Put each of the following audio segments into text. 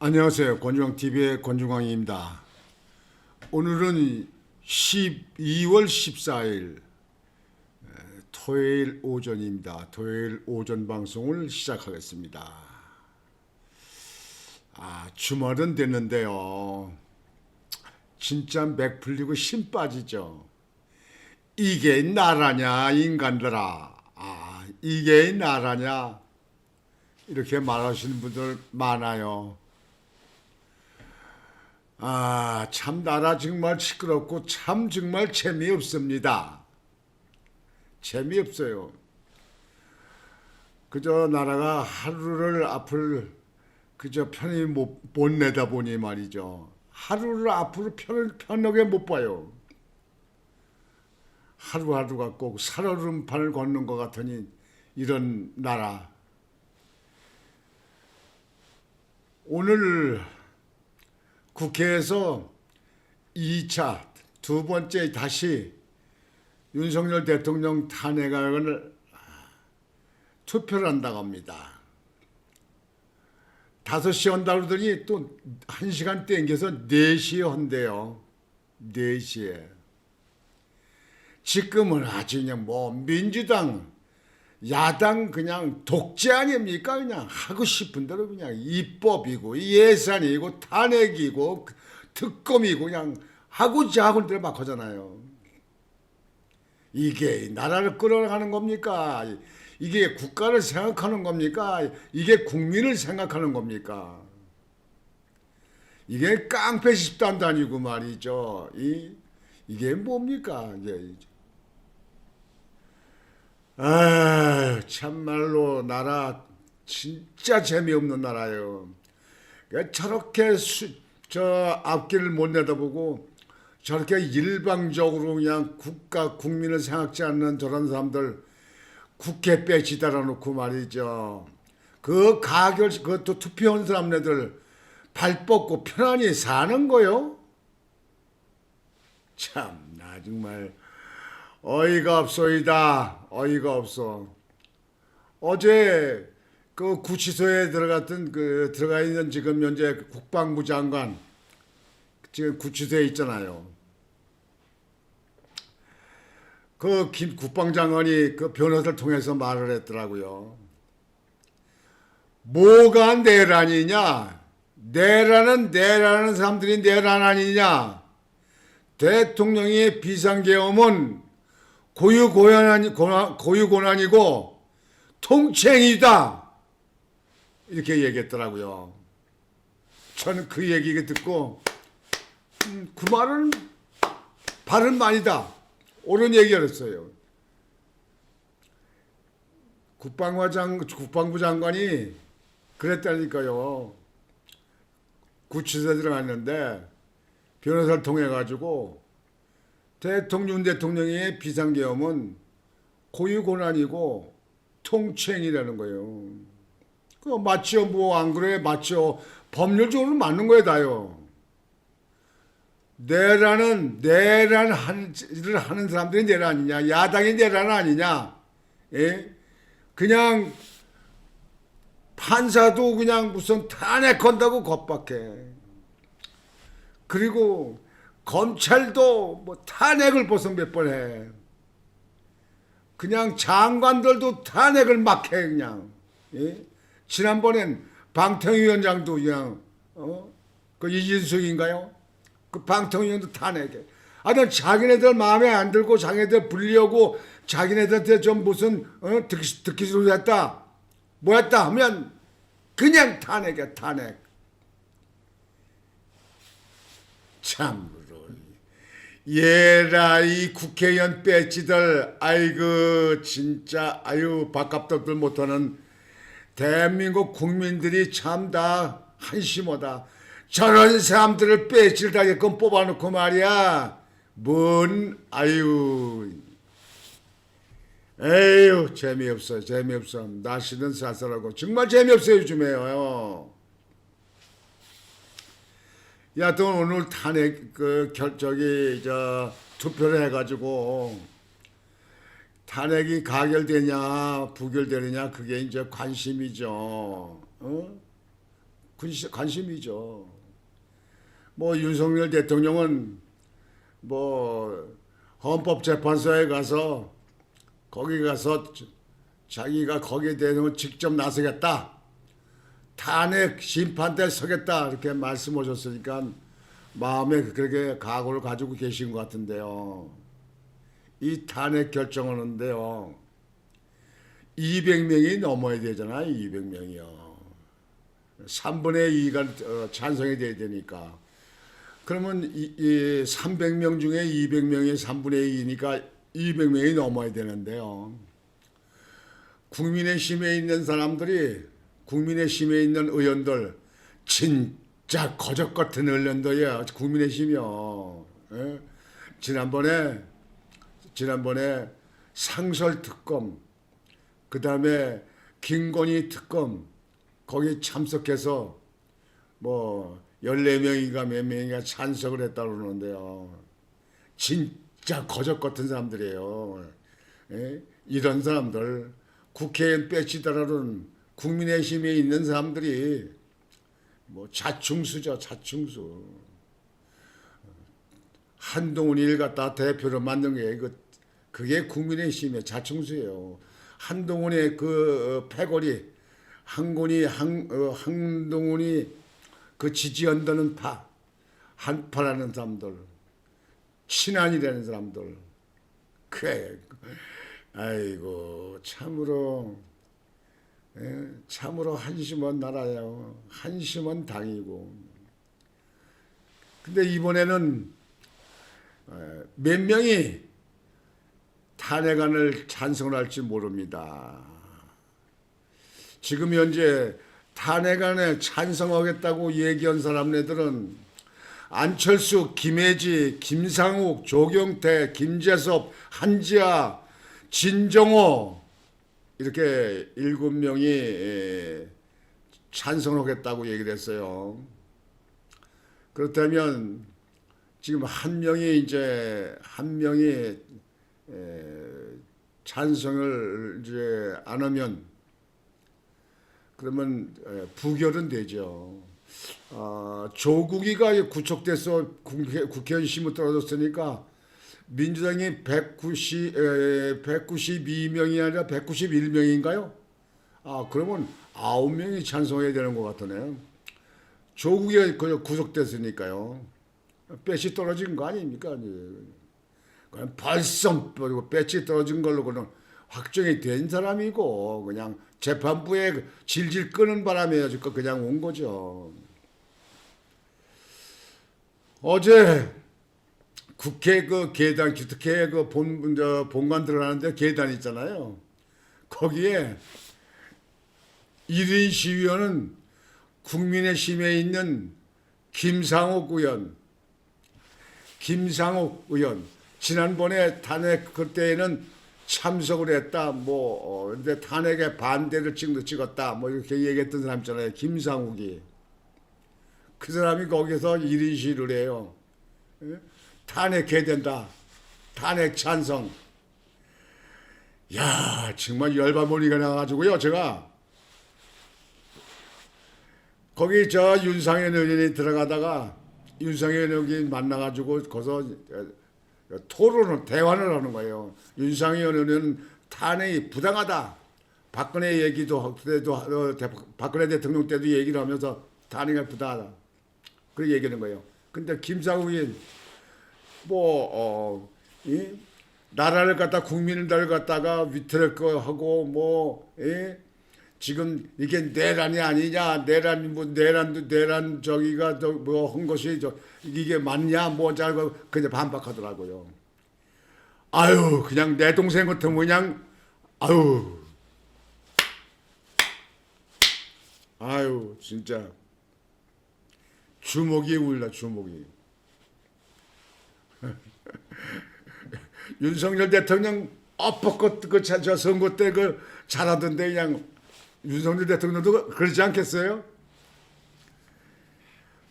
안녕하세요. 권중광TV의 권중광입니다. 오늘은 12월 14일 토요일 오전입니다. 토요일 오전 방송을 시작하겠습니다. 주말은 됐는데요. 진짜 맥 풀리고 힘 빠지죠. 이게 나라냐 인간들아. 이게 나라냐 이렇게 말하시는 분들 많아요. 참 나라 정말 시끄럽고 참 정말 재미없습니다. 재미없어요. 그저 나라가 하루를 앞을 그저 편히 못 내다보니 말이죠. 하루를 앞으로 편하게 못 봐요. 하루하루가 꼭 살얼음판을 걷는 것 같으니 이런 나라. 오늘 국회에서 2차 두 번째 다시 윤석열 대통령 탄핵안을 투표를 한다고 합니다. 5시에 한다고 그러더니 또 1시간 땡겨서 4시에 한대요. 4시에. 지금은 아주 그냥 민주당, 야당 그냥 독재 아닙니까? 그냥 하고 싶은 대로 그냥 입법이고 예산이고 탄핵이고 특검이고 그냥 하고자 하는 대로 막 하잖아요. 이게 나라를 끌어가는 겁니까? 이게 국가를 생각하는 겁니까? 이게 국민을 생각하는 겁니까? 이게 깡패 집단도 아니고 말이죠. 이게 뭡니까? 참말로 나라 진짜 재미없는 나라예요. 저렇게 앞길을 못 내다보고 저렇게 일방적으로 그냥 국가 국민을 생각지 않는 저런 사람들 국회 빼지달아 놓고 말이죠. 그것도 투표한 사람네들 발 뻗고 편안히 사는 거요. 참 나 정말 어이가 없소이다. 어이가 없어. 어제 그 구치소에 들어가 있는 지금 현재 국방부 장관 지금 구치소에 있잖아요. 그 김 국방장관이 그 변호사를 통해서 말을 했더라고요. 뭐가 내란이냐? 내란은 사람들이 내란 아니냐? 대통령의 비상계엄은 고유고난이고 통칭이다. 이렇게 얘기했더라고요. 저는 그 얘기 듣고 그 말은 바른 말이다. 옳은 얘기였어요. 국방부 장관이 그랬다니까요. 구치소에 들어갔는데 변호사를 통해 가지고 윤 대통령의 비상계엄은 고유고난이고 통칭이라는 거예요. 그 맞죠? 안 그래? 맞죠? 법률적으로 맞는 거예요, 다요. 내란 하는 사람들이 내란이냐? 야당이 내란 아니냐? 예? 그냥 판사도 그냥 무슨 탄핵한다고 겁박해. 그리고 검찰도 탄핵을 벌써 몇 번 해. 그냥 장관들도 탄핵을 막 해, 그냥. 예? 지난번엔 방통위원장도 그냥, 그 이진숙인가요? 그 방통위원도 탄핵해. 난 자기네들 마음에 안 들고 자기네들 불리려고 자기네들한테 좀 무슨, 듣기 소리 했다. 뭐 했다 하면 그냥 탄핵해, 탄핵. 참으로. 얘라 이 국회의원 배지들 아이고 진짜 밥값도 못하는 대한민국 국민들이 참 다 한심하다. 저런 사람들을 배지를 다게끔 뽑아놓고 말이야. 에휴 재미없어. 날씨는 쌀쌀하고 정말 재미없어요 요즘에요. 또 오늘 탄핵 투표를 해가지고 탄핵이 가결되냐 부결되느냐 그게 이제 관심이죠. 관심이죠. 뭐 윤석열 대통령은 뭐 헌법재판소에 가서 거기 가서 자기가 거기에 대해서 직접 나서겠다. 탄핵 심판대에 서겠다. 이렇게 말씀하셨으니까 마음에 그렇게 각오를 가지고 계신 것 같은데요. 이 탄핵 결정하는데요. 200명이 넘어야 되잖아요. 200명이요. 3분의 2가 찬성이 돼야 되니까. 그러면 이 300명 중에 200명이 3분의 2니까 200명이 넘어야 되는데요. 국민의힘에 있는 사람들이, 국민의힘에 있는 의원들, 진짜 거적 같은 의원들이야. 국민의힘이요. 예? 지난번에 상설특검, 그 다음에 김건희 특검, 거기 참석해서 뭐 14명인가 몇 명인가 찬성을 했다고 그러는데요. 진짜 거적 같은 사람들이에요. 예? 이런 사람들, 국회의원 빼치더라는 국민의힘에 있는 사람들이 뭐 자충수죠, 자충수. 한동훈이를 갖다 대표로 만든 게 그게 국민의힘의 자충수예요. 한동훈의 그 패거리, 한동훈이 그 지지한다는 한파라는 사람들, 친한이라는 사람들, 아이고 참으로 한심한 나라예요. 한심한 당이고. 근데 이번에는 몇 명이 탄핵안을 찬성을 할지 모릅니다. 지금 현재 탄핵안에 찬성하겠다고 얘기한 사람네들은 안철수, 김혜지, 김상욱, 조경태, 김재섭, 한지아, 진정호 이렇게 7명이 찬성하겠다고 얘기를 했어요. 그렇다면 지금 한 명이 찬성을 이제 안 하면 그러면 부결은 되죠. 조국이가 구속돼서 국회의원 심을 떨어졌으니까 민주당이 192명이 아니라 191명인가요? 그러면 9명이 찬성해야 되는 것 같으네요. 조국이 구속됐으니까요. 배치 떨어진 거 아닙니까? 그냥 벌써 배치 떨어진 걸로 그냥 확정이 된 사람이고 그냥 재판부에 질질 끄는 바람에 그냥 온 거죠. 어제 국회 그 계단, 특혜 그 본관 들어가는데 계단 있잖아요. 거기에 1인 시위원은 국민의힘에 있는 김상욱 의원. 지난번에 탄핵 그때에는 참석을 했다. 근데 탄핵에 반대를 찍었다. 이렇게 얘기했던 사람 있잖아요. 김상욱이. 그 사람이 거기서 1인 시위를 해요. 탄핵해야 된다. 탄핵 찬성. 야, 정말 열받으니까 나가지고요. 제가 거기 윤상현 의원이 들어가다가 윤상현 의원이 만나가지고 거기서 대화를 하는 거예요. 윤상현 의원은 탄핵이 부당하다. 박근혜 얘기도 때도 박근혜 대통령 때도 얘기를 하면서 탄핵이 부당하다. 그렇게 얘기하는 거예요. 근데 김상욱이 나라를 국민을 갖다가 위태롭고 하고 지금 이게 내란이 아니냐, 내란 저기가 한 것이 이게 맞냐, 그냥 반박하더라고요. 아유, 그냥 내 동생 같으면 그냥, 아유, 진짜. 주먹이 울라, 주먹이. 윤석열 대통령 엎어컷 저 선거 때 잘하던데 그냥 윤석열 대통령도 그러지 않겠어요?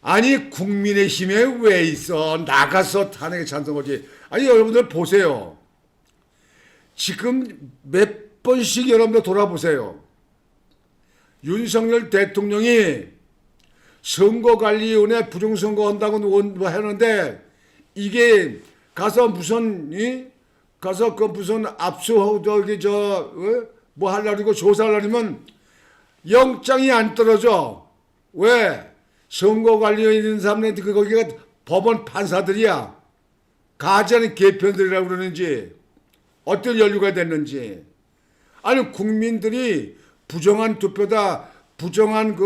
아니 국민의힘에 왜 있어? 나가서 탄핵에 찬성하지. 아니 여러분들 보세요. 지금 몇 번씩 여러분들 돌아보세요. 윤석열 대통령이 선거관리위원회 부정선거 한다고 뭐 하는데 이게 가서 무슨 가서 그 무슨 압수 저기 뭐 하려고 조사하려면 영장이 안 떨어져. 왜? 선거관리위원회 있는 사람한테 거기가 법원 판사들이야. 가짜는 개편들이라고 그러는지 어떤 연루가 됐는지. 아니 국민들이 부정한 투표다, 부정한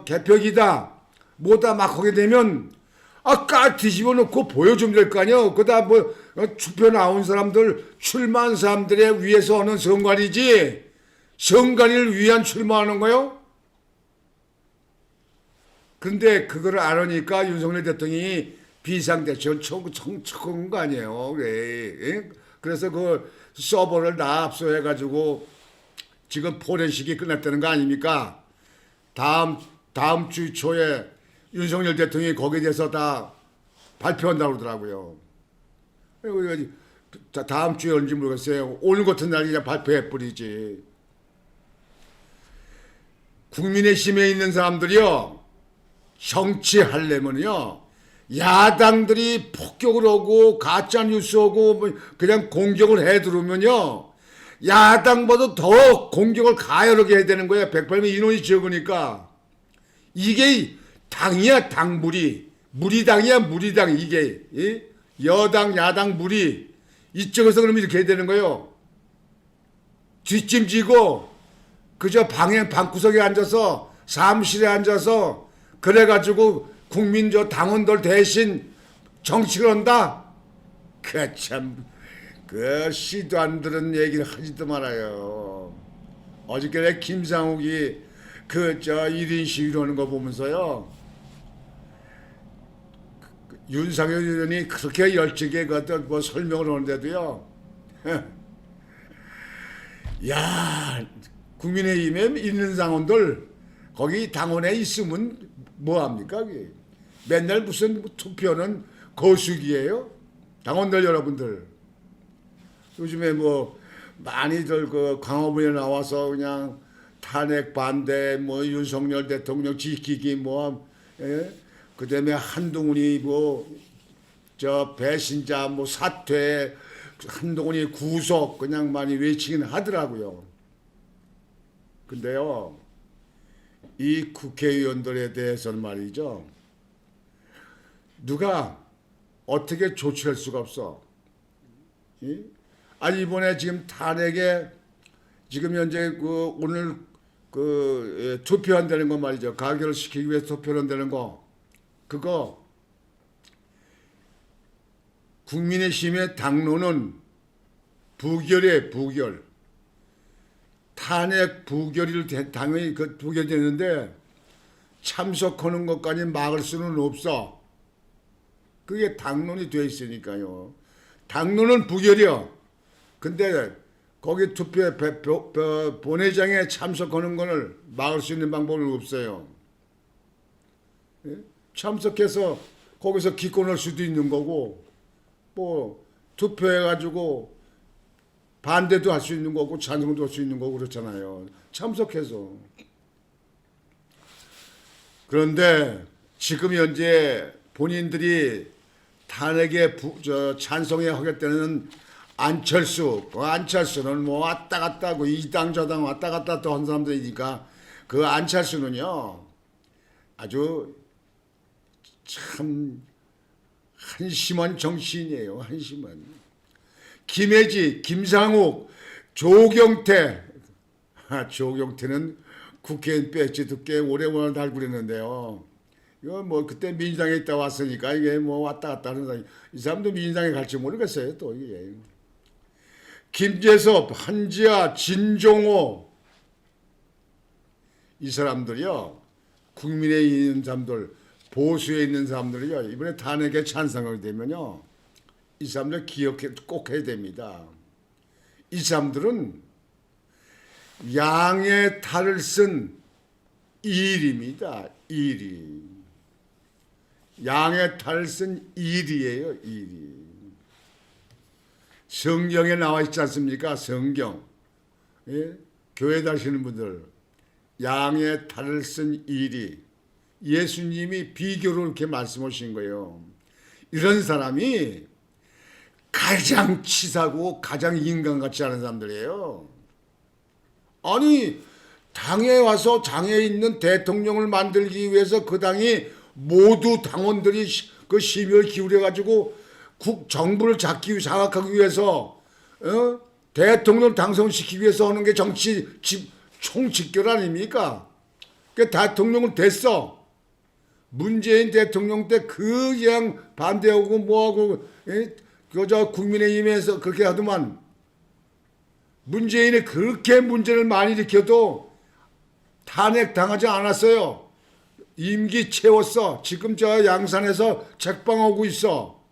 개표기다, 뭐다 막 하게 되면 아까 뒤집어 놓고 보여주면 될 거 아니야. 그다 뭐 투표 나온 사람들, 출마한 사람들에 위해서 하는 선관위지 선관위를 위한 출마하는 거요? 근데 그걸 알으니까 윤석열 대통령이 비상대책을 청청한 거 아니에요. 그래. 그래서 그 서버를 다 압수해가지고 지금 포렌식이 끝났다는 거 아닙니까? 다음 주 초에 윤석열 대통령이 거기에 대해서 다 발표한다고 그러더라고요. 다음 주에 언제 모르겠어요. 오늘 같은 날 그냥 발표해버리지. 국민의힘에 있는 사람들이요. 정치하려면요. 야당들이 폭격을 하고 가짜뉴스 하고 그냥 공격을 해 들어오면요. 야당보다 더 공격을 가열하게 해야 되는 거야. 108명 인원이 적으니까. 이게 당이야, 당 무리. 무리당이야, 무리당. 이게 여당, 야당 무리. 이쪽에서 그러면 이렇게 해야 되는 거예요. 뒷짐지고 그저 방구석에 앉아서 사무실에 앉아서 그래가지고 국민 당원들 대신 정치를 한다? 그 시도 안 들은 얘기를 하지도 말아요. 어저께 김상욱이 1인 시위를 하는 거 보면서요. 윤석열 의원이 그렇게 열정에 뭐 설명을 하는데도요. 야, 국민의힘에 있는 당원들 거기 당원에 있으면 뭐합니까? 맨날 무슨 투표는 거수기예요? 당원들 여러분들. 요즘에 뭐 많이들 그 광화문에 나와서 그냥 탄핵 반대, 뭐 윤석열 대통령 지키기 뭐, 그다음에 한동훈이 배신자 사퇴, 한동훈이 구속 그냥 많이 외치긴 하더라고요. 근데요, 이 국회의원들에 대해서는 말이죠. 누가 어떻게 조치할 수가 없어. 아니 이번에 지금 탄핵에 지금 현재 오늘 투표한다는 거 말이죠. 가결을 시키기 위해서 투표한다는 거. 그거 국민의힘의 당론은 부결이에요. 부결. 탄핵 부결이 당연히 부결되는데 참석하는 것까지 막을 수는 없어. 그게 당론이 돼 있으니까요. 당론은 부결이요. 근데 거기 투표에 본회장에 참석하는 것을 막을 수 있는 방법은 없어요. 참석해서 거기서 기권할 수도 있는 거고 뭐 투표해가지고 반대도 할 수 있는 거고 찬성도 할 수 있는 거고 그렇잖아요. 참석해서. 그런데 지금 현재 본인들이 탄핵에 찬성해 하겠다는 안철수는 뭐 왔다 갔다 하고 이 당 저 당 왔다 갔다 또 한 사람들이니까 그 안철수는요 아주 참 한심한 정치인이에요. 한심한. 김혜지, 김상욱, 조경태. 조경태는 국회의원 배지도 꽤 오래오래 달고 그랬는데요. 이거 뭐 그때 민주당에 있다 왔으니까 이게 뭐 왔다 갔다 하는 사람. 이 사람도 민주당에 갈지 모르겠어요. 또 이게. 김재섭, 한지아, 진종호. 이 사람들이요. 국민에 있는 사람들, 보수에 있는 사람들이요. 이번에 탄핵에 찬성하게 되면요. 이 사람들 꼭 해야 됩니다. 이 사람들은 양의 탈을 쓴 일입니다. 일이. 양의 탈을 쓴 일이에요. 일이. 성경에 나와 있지 않습니까? 성경. 예? 교회 다니시는 분들. 양의 탈을 쓴 일이. 예수님이 비교로 이렇게 말씀하신 거예요. 이런 사람이 가장 치사고 가장 인간같지 않은 사람들이에요. 아니 당에 와서 당에 있는 대통령을 만들기 위해서 그 당이 모두 당원들이 그 심혈 기울여 가지고 정부를 장악하기 위해서 대통령 당선시키기 위해서 하는 게 정치 총집결 아닙니까? 그 대통령은 됐어. 문재인 대통령 때 그냥 반대하고 뭐하고 그저 국민의힘에서 그렇게 하더만 문재인이 그렇게 문제를 많이 일으켜도 탄핵당하지 않았어요. 임기 채웠어. 지금 저 양산에서 책방하고 있어.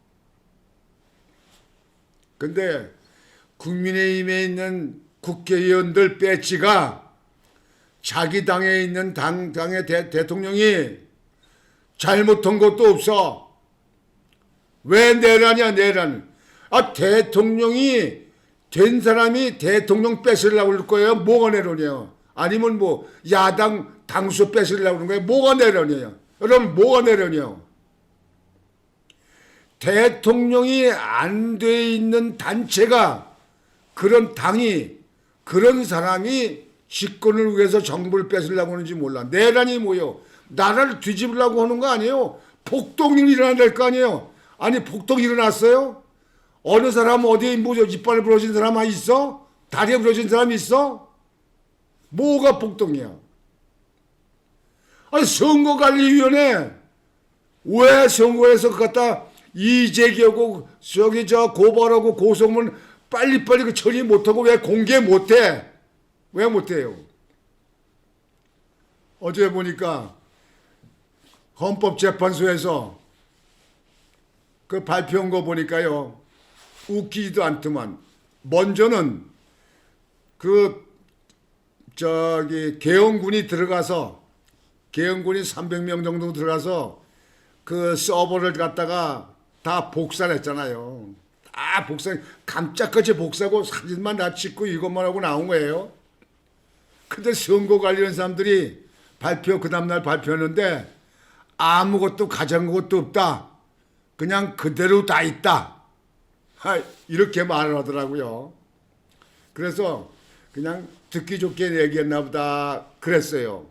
근데 국민의힘에 있는 국회의원들 배지가 자기 당에 있는 당의 대통령이 잘못한 것도 없어. 왜 내란이야 내란. 대통령이 된 사람이 대통령 뺏으려고 그럴 거예요. 뭐가 내란이에요. 아니면 뭐 야당 당수 뺏으려고 그런 거예요. 뭐가 내란이에요. 여러분 뭐가 내란이에요. 대통령이 안 돼 있는 단체가 그런 당이 그런 사람이 집권을 위해서 정부를 뺏으려고 하는지 몰라. 내란이 뭐예요. 나라를 뒤집으려고 하는 거 아니에요. 폭동이 일어나야 될 거 아니에요. 아니 폭동이 일어났어요? 어느 사람 어디에 뭐 이빨 부러진 사람 있어? 다리에 부러진 사람 있어? 뭐가 폭동이야? 아니 선거관리위원회 왜 선거에서 그 갖다 이재기하고 저기 저 고발하고 고소문 빨리빨리 그 처리 못하고 왜 공개 못해? 왜 못해요? 어제 보니까 헌법재판소에서 그 발표한 거 보니까요 웃기지도 않더만. 먼저는 그 저기 계엄군이 들어가서 계엄군이 300명 정도 들어가서 그 서버를 갖다가 다 복사를 했잖아요. 다 복사, 깜짝같이 복사하고 사진만 다 찍고 이것만 하고 나온 거예요. 근데 선거 관련 사람들이 그 다음날 발표했는데 아무것도 가져간 것도 없다. 그냥 그대로 다 있다. 이렇게 말을 하더라고요. 그래서 그냥 듣기 좋게 얘기했나 보다 그랬어요.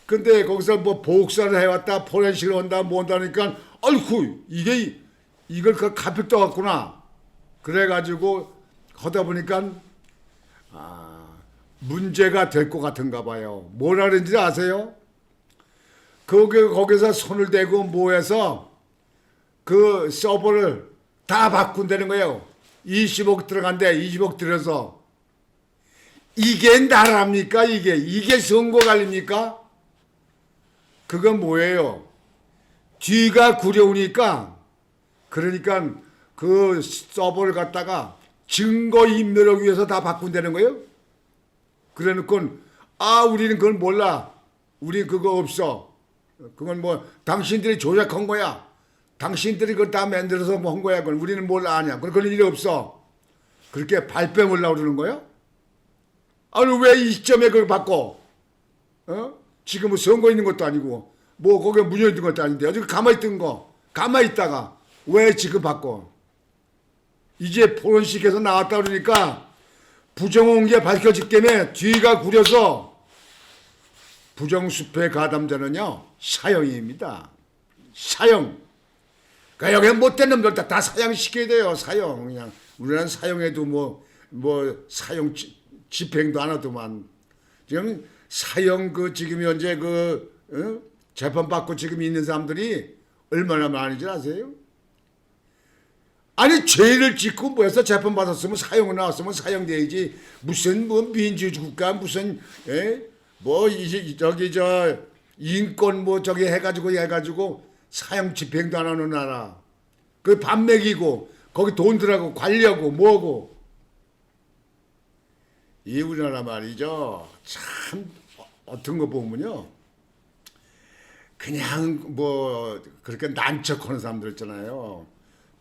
근데 거기서 뭐 복사를 해왔다 포렌식을 한다 뭐 한다니까 아이고 이걸 가필 떠왔구나. 그래가지고 하다 보니까 문제가 될 것 같은가 봐요. 뭐라 그런지 아세요? 거기서 손을 대고 뭐해서 그 서버를 다 바꾼다는 거예요. 20억 들어간대. 20억 들여서. 이게 나라입니까? 이게 선거 관리입니까? 그건 뭐예요? 뒤가 구려우니까 그러니까 그 서버를 갖다가 증거 인멸하기 위해서 다 바꾼다는 거예요? 그래 놓고 우리는 그걸 몰라. 우리 그거 없어. 그건 뭐 당신들이 조작한 거야. 당신들이 그걸 다 만들어서 뭐 한 거야. 그건 우리는 뭘 아냐. 그런 일이 없어. 그렇게 발뺌하려고 그러는 거예요? 아니 왜 이 시점에 그걸 바꿔? 지금은 선거 있는 것도 아니고 뭐 거기에 문제 있는 것도 아닌데 아직 가만히 있던 거. 가만히 있다가 왜 지금 바꿔? 이제 포렌식에서 나왔다 그러니까 부정한 게 밝혀질 때문에 뒤가 구려서 부정수표에 가담자는요 사형입니다. 사형. 그러니까 여기 못된 놈들 다 사형시켜야 돼요. 사형. 그냥 우리나라는 사형해도 뭐 사형 집행도 안 하더만. 지금 사형 지금 현재 재판받고 지금 있는 사람들이 얼마나 많은지 아세요? 아니 죄를 짓고 뭐해서 재판받았으면 사형을 나왔으면 사형돼야지. 무슨 뭐 민주국가 무슨 저기 인권 저기 해가지고 사형 집행도 안 하는 나라. 그 밥 먹이고 거기 돈 들어가고 관리하고 뭐하고. 이 우리나라 말이죠. 참 어떤 거 보면요. 그냥 뭐 그렇게 난척하는 사람들 있잖아요.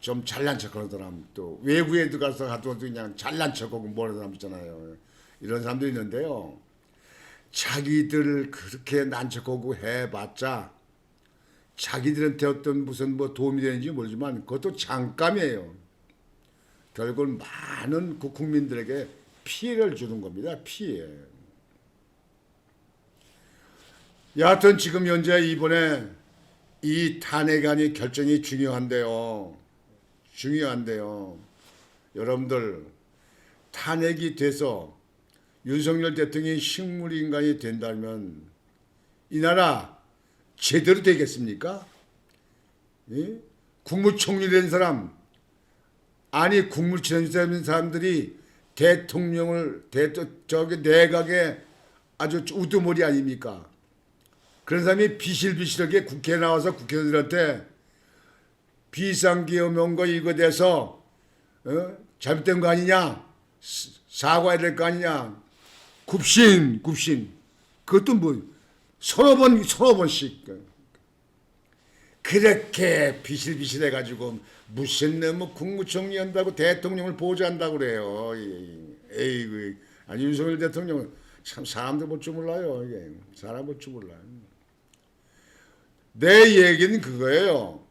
좀 잘난 척하는 사람 또 외국에 들어가서 가도 그냥 잘난 척하고 뭐하는 사람 있잖아요. 이런 사람도 있는데요. 자기들 그렇게 난척하고 해봤자 자기들한테 어떤 무슨 뭐 도움이 되는지 모르지만 그것도 잠깐이에요. 결국은 많은 국민들에게 피해를 주는 겁니다. 피해. 여하튼 지금 현재 이번에 이 탄핵안이 결정이 중요한데요. 중요한데요. 여러분들 탄핵이 돼서 윤석열 대통령이 식물인간이 된다면 이 나라 제대로 되겠습니까? 예? 국무총리 된 사람, 아니 국무총리 된 사람들이 대통령을 저기 내각에 아주 우두머리 아닙니까? 그런 사람이 비실비실하게 국회에 나와서 국회의원들한테 비상계엄한 거 이거 돼서 잘못된 거 아니냐, 사과해야 될 거 아니냐, 굽신 그것도 뭐 서너 번씩 그렇게 비실비실해가지고 무슨 뭐 국무총리 한다고 대통령을 보좌한다고 그래요. 에이구, 아니 윤석열 대통령은 참 사람도 볼 줄 몰라요. 이게 사람 볼 줄 몰라요. 내 얘기는 그거예요.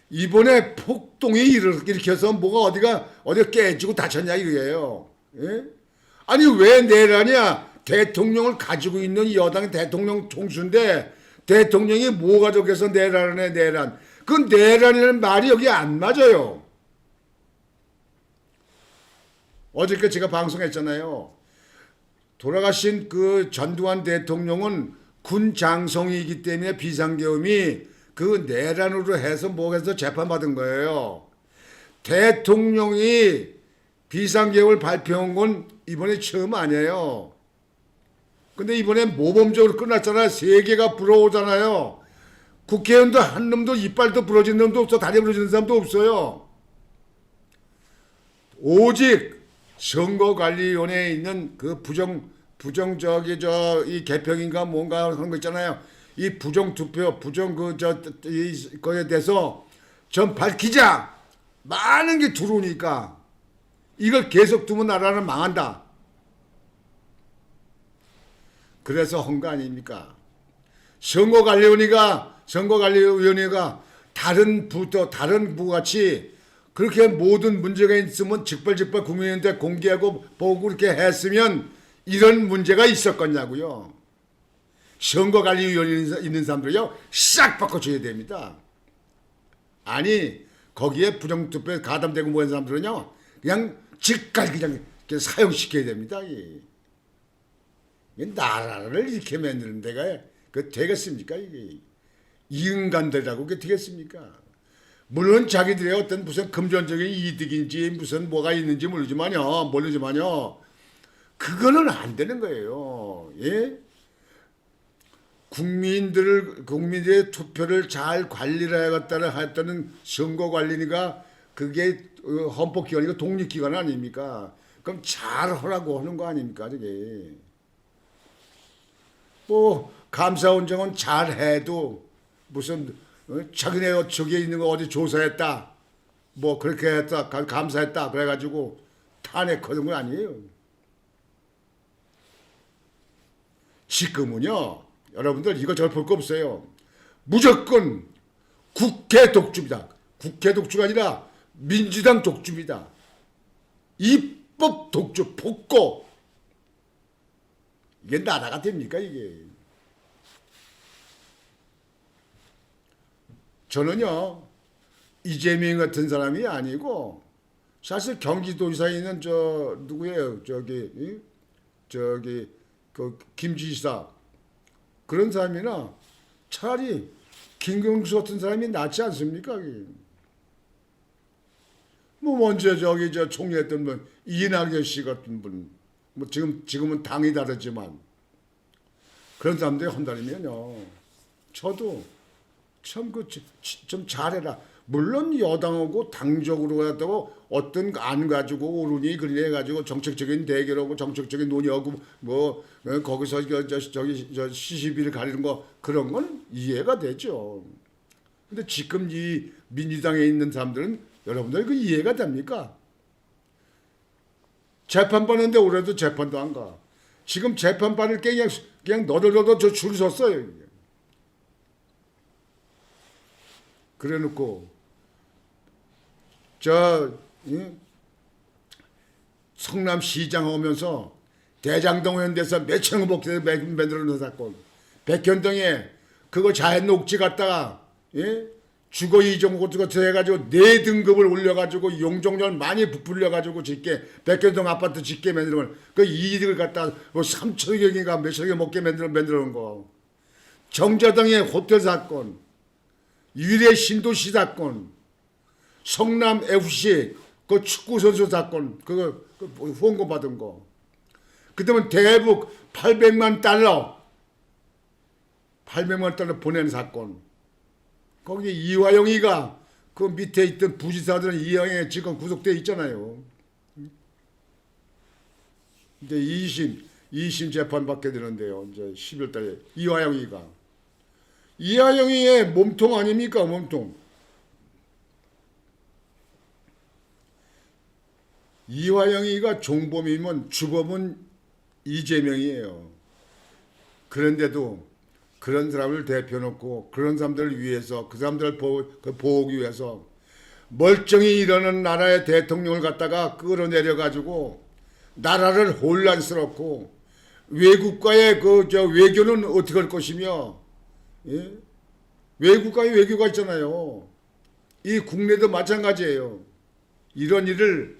이번에 폭동이 일으켜서 뭐가 어디가 깨지고 다쳤냐 이거예요. 예? 아니 왜 내란이야? 대통령을 가지고 있는 여당 대통령 총수인데 대통령이 뭐 가져가서 내란을 해, 내란. 그 내란이라는 말이 여기 안 맞아요. 어저께 제가 방송했잖아요. 돌아가신 그 전두환 대통령은 군 장성이기 때문에 비상계엄이 그 내란으로 해서 뭐해서 재판받은 거예요. 대통령이 비상계엄을 발표한 건 이번에 처음 아니에요. 근데 이번에 모범적으로 끝났잖아요. 세계가 부러우잖아요. 국회의원도 한 놈도 이빨도 부러진 놈도 없어. 다리 부러지는 사람도 없어요. 오직 선거관리위원회에 있는 그 이 개평인가 뭔가 하는 거 있잖아요. 이 부정투표, 거에 대해서 좀 밝히자. 많은 게 들어오니까 이걸 계속 두면 나라는 망한다. 그래서 한 거 아닙니까? 선거관리위원회가 다른 부같이 그렇게 모든 문제가 있으면 즉발즉발 국민한테 공개하고 보고 그렇게 했으면 이런 문제가 있었겠냐고요. 선거관리위원회 있는 사람들이요 싹 바꿔줘야 됩니다. 아니 거기에 부정투표에 가담되고 뭐 하는 사람들은요 그냥 즉각 그냥 사용시켜야 됩니다. 나라를 이렇게 만드는 데가 그 되겠습니까? 이게 인간들이라고 그게 되겠습니까? 물론 자기들의 어떤 무슨 금전적인 이득인지 무슨 뭐가 있는지 모르지만요 그거는 안 되는 거예요. 예? 국민들의 투표를 잘 관리를 해야겠다는 했다는 선거관리니까 그게 헌법기관이고 독립기관 아닙니까? 그럼 잘 하라고 하는 거 아닙니까? 저게. 뭐 감사원장은 잘해도 무슨 자기네 저기에 있는 거 어디 조사했다 뭐 그렇게 했다 감사했다 그래가지고 탄핵하는 건 아니에요. 지금은요 여러분들 이거 절 볼 거 없어요. 무조건 국회 독주입니다. 국회 독주가 아니라 민주당 독주입니다. 입법 독주 폭거. 이게 나라가 됩니까 이게. 저는요 이재명 같은 사람이 아니고 사실 경기도지사에 있는 저 누구예요 저기 그 김지사 그런 사람이나 차라리 김경수 같은 사람이 낫지 않습니까? 뭐 먼저 저기 저 총리했던 분 이낙연 씨 같은 분 뭐 지금은 당이 다르지만 그런 사람들이 한다면요 저도 참 좀 잘해라. 물론 여당하고 당적으로 했다고 어떤 안 가지고 오르니 그래 가지고 정책적인 대결하고 정책적인 논의하고 뭐 거기서 저기 시시비를 가리는 거 그런 건 이해가 되죠. 근데 지금 이 민주당에 있는 사람들은 여러분들 그 이해가 됩니까? 재판 받는데 올해도 재판도 안 가. 지금 재판받을 게 그냥 너덜너덜 저 줄 섰어요. 그래 놓고 성남시장 오면서 대장동 현대에서 몇천억 복대 만들어 놓은 사건, 백현동에 그거 자해 녹지 갖다가 주거 이전 것도 해가지고 4등급을 올려가지고 용적률 많이 부풀려가지고 짓게 백현동 아파트 짓게 만들면 그 이익을 갖다 뭐 3천억인가 몇천억에 먹게 만들어 놓은 거. 정자동의 호텔 사건, 유래 신도시 사건, 성남 FC 그 축구 선수 사건 그거 후원금 받은 거. 그다음에 대북 800만 달러 보낸 사건. 거기 이화영이가 그 밑에 있던 부지사들은 이화영이 지금 구속돼 있잖아요. 이제 2심 재판 받게 되는데요. 이제 10월 달에 이화영이의 몸통 아닙니까? 몸통. 이화영이가 종범이면 주범은 이재명이에요. 그런데도 그런 사람을 대표놓고 그런 사람들을 위해서 그 사람들을 보호하기 위해서 멀쩡히 이러는 나라의 대통령을 갖다가 끌어내려가지고 나라를 혼란스럽고 외국과의 외교는 어떻게 할 것이며 외국과의 외교가 있잖아요. 이 국내도 마찬가지예요. 이런 일을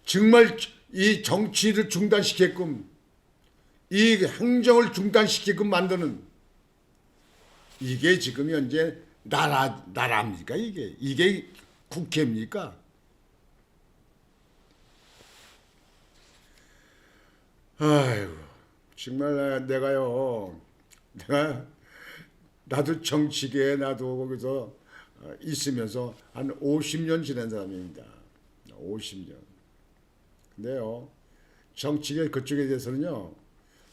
정말 이 정치를 중단시키게끔 이 행정을 중단시키게끔 만드는 이게 지금 현재 나라입니까? 이게 국회입니까? 아이고 정말 나도 정치계에 나도 거기서 있으면서 한 50년 지낸 사람입니다. 50년. 근데요 정치계 그쪽에 대해서는요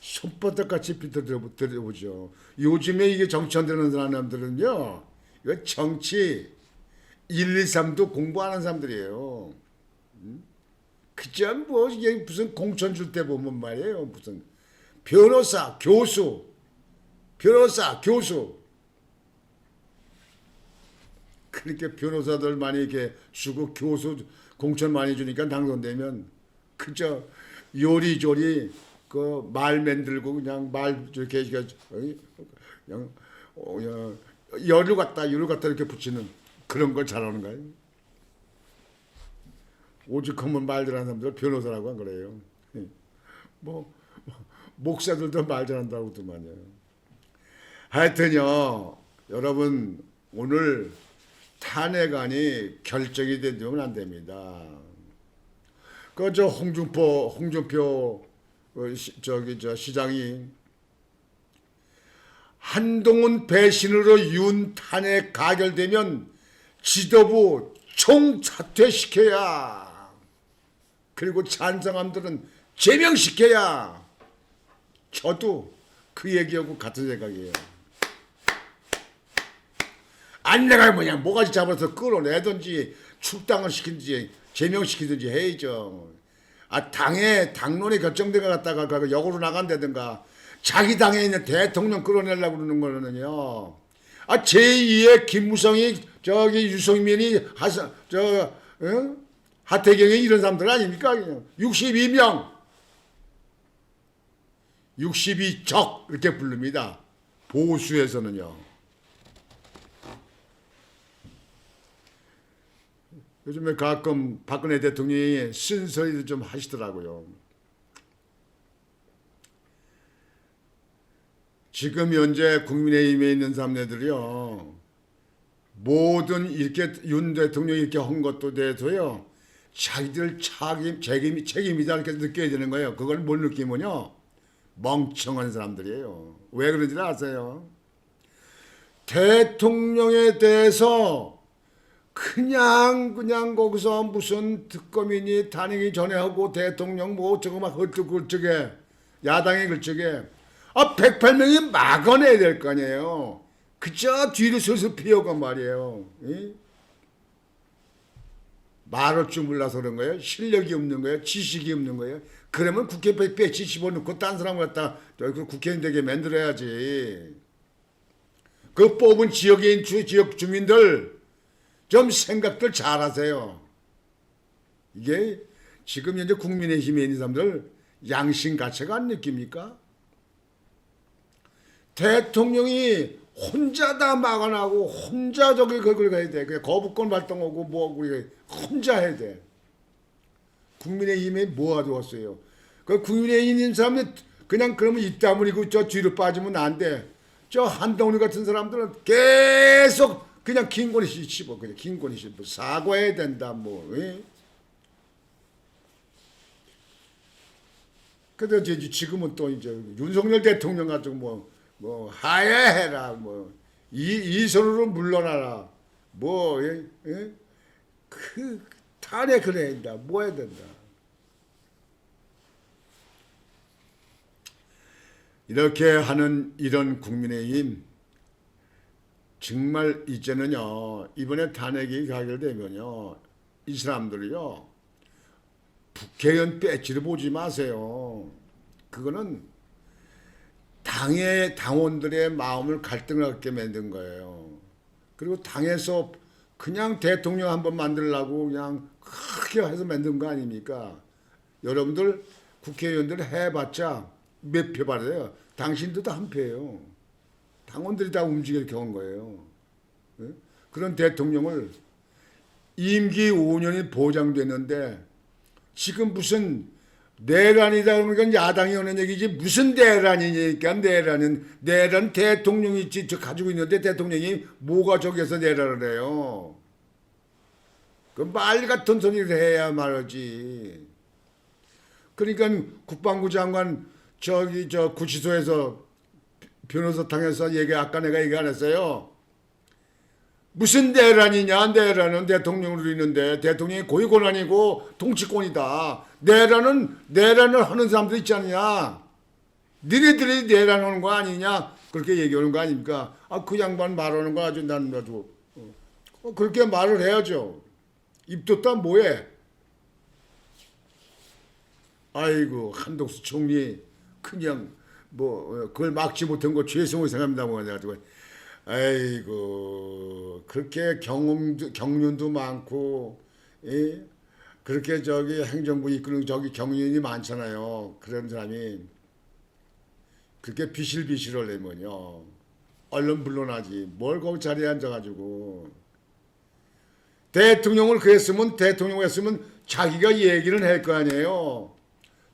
손바닥같이 비틀어보죠. 요즘에 이게 정치원 되는 사람들은요 이거 정치 1, 2, 3도 공부 안 하는 사람들이에요. 그저 뭐 이게 무슨 공천 줄 때 보면 말이에요. 무슨 변호사, 교수 그렇게 변호사들 많이 이렇게 주고 교수 공천 많이 주니까 당선되면 그저 요리조리 그 말 만들고 그냥 말 이렇게 그냥 열을 갖다 이렇게 붙이는 그런 걸 잘하는 거예요. 오죽하면 말 잘하는 사람들 변호사라고 한 거래요. 뭐 목사들도 말 잘한다고 하더만요. 하여튼요 여러분 오늘 탄핵안이 결정이 되면 안 됩니다. 저 홍준표 시장이 한동훈 배신으로 윤 탄핵 가결되면 지도부 총사퇴시켜야 그리고 찬성함들은 제명시켜야 저도 그 얘기하고 같은 생각이에요. 안 내가 뭐냐 모가지 잡아서 끌어내든지 출당을 시키든지 제명시키든지 해야죠. 당론이 결정된 것 같다가 역으로 나간다든가 자기 당에 있는 대통령 끌어내려고 그러는 거는요. 제2의 김무성이 유승민이 하태경이 이런 사람들 아닙니까? 62명 62적 이렇게 부릅니다. 보수에서는요. 요즘에 가끔 박근혜 대통령이 쓴소리도 좀 하시더라고요. 지금 현재 국민의힘에 있는 사람들이요. 모든 이렇게 윤 대통령이 이렇게 한 것도 대해서요. 자기들 책임이다 이렇게 느껴야 되는 거예요. 그걸 못 느끼면요. 멍청한 사람들이에요. 왜 그런지 아세요? 대통령에 대해서 그냥 거기서 무슨 특검이니 탄핵이 전에 하고 대통령 뭐 저거 막 헐떡헐떡해 야당의 글적에 108명이 막아내야 될 거 아니에요. 그저 뒤로 서서 피어간 말이에요. 말할 줄 몰라서 그런 거예요. 실력이 없는 거예요. 지식이 없는 거예요. 그러면 국회 배치 집어넣고 딴 사람 갖다 국회의원 되게 만들어야지. 그 뽑은 지역인 지역 주민들 좀 생각들 잘하세요. 이게 지금 현재 국민의힘에 있는 사람들 양심 가치가 안 느낍니까? 대통령이 혼자 다 막아나고 혼자 저기 그걸 해야 돼. 그 거부권 발동하고 뭐하고 혼자 해야 돼. 국민의힘에 뭐 가져왔어요? 그 국민의힘 있는 사람들 그냥 그러면 입 다물고 저 뒤로 빠지면 안 돼. 저 한동훈 같은 사람들은 계속 그냥 김건희 씨 씹어. 그냥 김건희 씨 뭐 사과해야 된다 뭐. 예? 근데 지금은 또 이제 윤석열 대통령 가지고 뭐 하야해라 뭐 이선으로 물러나라 뭐 예? 예? 그 탄핵을 해야 된다 뭐 해야 된다. 이렇게 하는 이런 국민의힘 정말 이제는요 이번에 탄핵이 가결되면요 이 사람들이요 국회의원 배지를 보지 마세요. 그거는 당의 당원들의 마음을 갈등을 갖게 만든 거예요. 그리고 당에서 그냥 대통령 한번 만들려고 그냥 크게 해서 만든 거 아닙니까? 여러분들 국회의원들 해봤자 몇 표 받아요? 당신도 다 한 표예요. 당원들이 다 움직일 경우인 거예요. 네? 그런 대통령을 임기 5년이 보장됐는데 지금 무슨 내란이다 그러니까 야당이 하는 얘기지 무슨 내란이니까 내란 대통령이 저 가지고 있는데 대통령이 뭐가 저기서 내란을 해요. 그 말 같은 소리를 해야 말하지. 그러니까 국방부 장관 저기 저 구치소에서 변호사탕에서 아까 내가 얘기 안 했어요. 무슨 내란이냐? 내란은 대통령으로 있는데 대통령이 고유 권한이고 통치권이다. 내란을 하는 사람들 있지 않느냐? 니네들이 내란하는 거 아니냐? 그렇게 얘기하는 거 아닙니까? 그 양반 말하는 거 아주 난 아주 그렇게 말을 해야죠. 입도 딱 뭐해? 아이고 한덕수 총리 그냥 뭐 그걸 막지 못한 거 죄송하게 생각합니다. 뭐 가지고 아이고 그렇게 경륜도 많고 예? 그렇게 저기 행정부 이끄는 저기 경륜이 많잖아요. 그런 사람이 그렇게 비실비실 하려면요 얼른 물러나지 뭘 거기 자리에 앉아가지고 대통령을 했으면 자기가 얘기를 할 거 아니에요.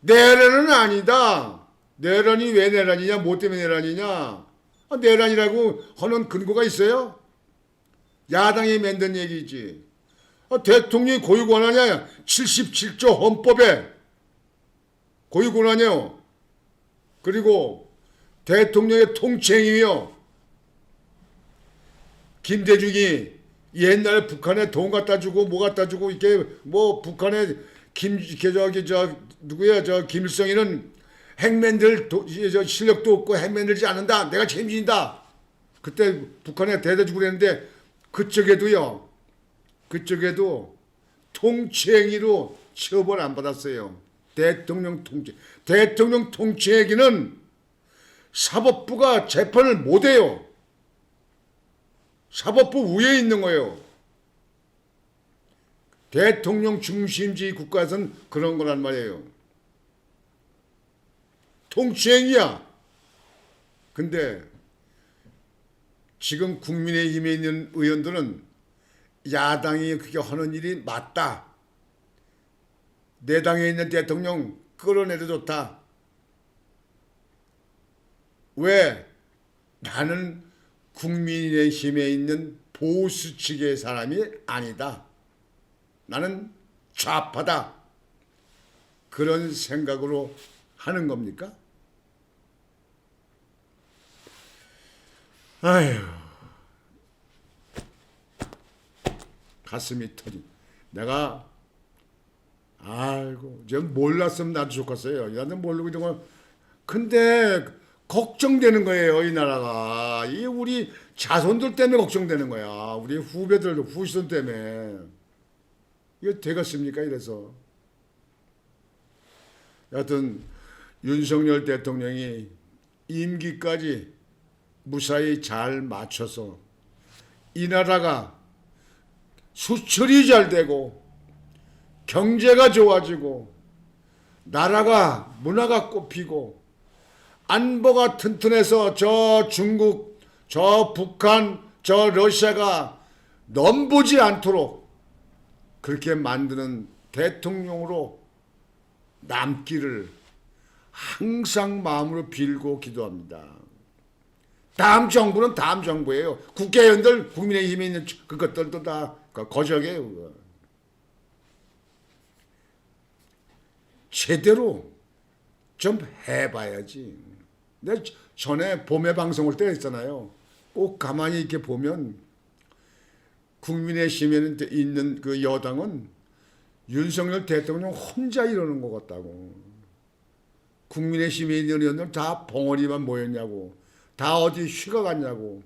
내란은 아니다. 내란이 왜 내란이냐? 뭐 때문에 내란이냐? 내란이라고 하는 근거가 있어요? 야당이 만든 얘기지. 대통령이 고유권하냐? 77조 헌법에 고유권하냐요. 그리고 대통령의 통치행위요. 김대중이 옛날에 북한에 돈 갖다 주고 뭐 갖다 주고 이렇게 뭐 북한에 누구야 저 김일성이는 핵맨들 실력도 없고 핵맨들지 않는다. 내가 책임진다. 그때 북한에 대대 주고 그랬는데 그쪽에도 통치행위로 처벌 안 받았어요. 대통령 통치행위는 사법부가 재판을 못 해요. 사법부 위에 있는 거예요. 대통령 중심주의 국가에서는 그런 거란 말이에요. 통치행위야. 근데 지금 국민의힘에 있는 의원들은 야당이 그렇게 하는 일이 맞다. 내 당에 있는 대통령 끌어내도 좋다. 왜? 나는 국민의힘에 있는 보수 측의 사람이 아니다. 나는 좌파다. 그런 생각으로 하는 겁니까? 아휴, 가슴이 터지. 내가 아이고, 좀 몰랐으면 나도 좋겠어요. 나는 모르고 정말. 근데 걱정되는 거예요, 이 나라가. 이 우리 자손들 때문에 걱정되는 거야. 우리 후배들, 후손 때문에. 이거 되겠습니까? 이래서. 여하튼 윤석열 대통령이 임기까지 무사히 잘 맞춰서 이 나라가 수출이 잘 되고 경제가 좋아지고 나라가 문화가 꽃피고 안보가 튼튼해서 저 중국, 저 북한, 저 러시아가 넘보지 않도록 그렇게 만드는 대통령으로 남기를 항상 마음으로 빌고 기도합니다. 다음 정부는 다음 정부예요. 국회의원들, 국민의힘에 있는 그것들도 다 거적이에요. 그거. 제대로 좀 해봐야지. 내가 전에 봄에 방송할 때 했잖아요. 꼭 가만히 이렇게 보면 국민의힘에 있는 그 여당은 윤석열 대통령 혼자 이러는 것 같다고. 국민의힘에 있는 의원들 다 벙어리만 모였냐고. 다 어디 휴가 갔냐고.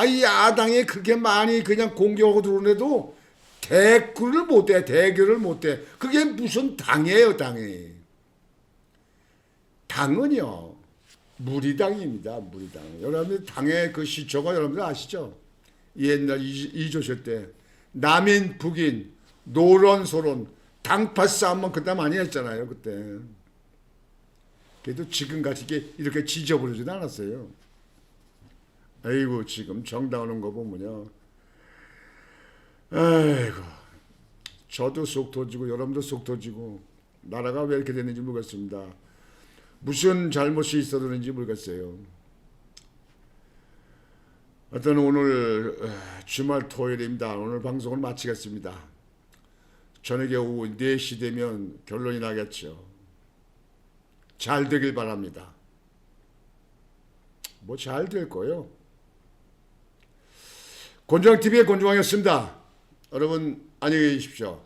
이 야당이 그렇게 많이 그냥 공격하고 들어오는데도 대꾸를 못해, 대결을 못해. 그게 무슨 당이에요, 당이. 당은요, 무리당입니다, 무리당. 여러분들 당의 그 시초가 여러분들 아시죠? 옛날 이조실 때 남인, 북인, 노론, 소론, 당파 싸움만 그때 많이 했잖아요, 그때. 그래도 지금같이 이렇게 지져버리지는 않았어요. 아이고, 지금 정당 오는 거 보면요. 아이고, 저도 속 터지고 여러분도 속 터지고 나라가 왜 이렇게 됐는지 모르겠습니다. 무슨 잘못이 있었는지 모르겠어요. 하여튼 오늘 주말 토요일입니다. 오늘 방송을 마치겠습니다. 저녁에 오후 4시 되면 결론이 나겠죠. 잘 되길 바랍니다. 뭐 잘 될 거예요. 곤조왕TV의 곤조왕이었습니다. 여러분 안녕히 계십시오.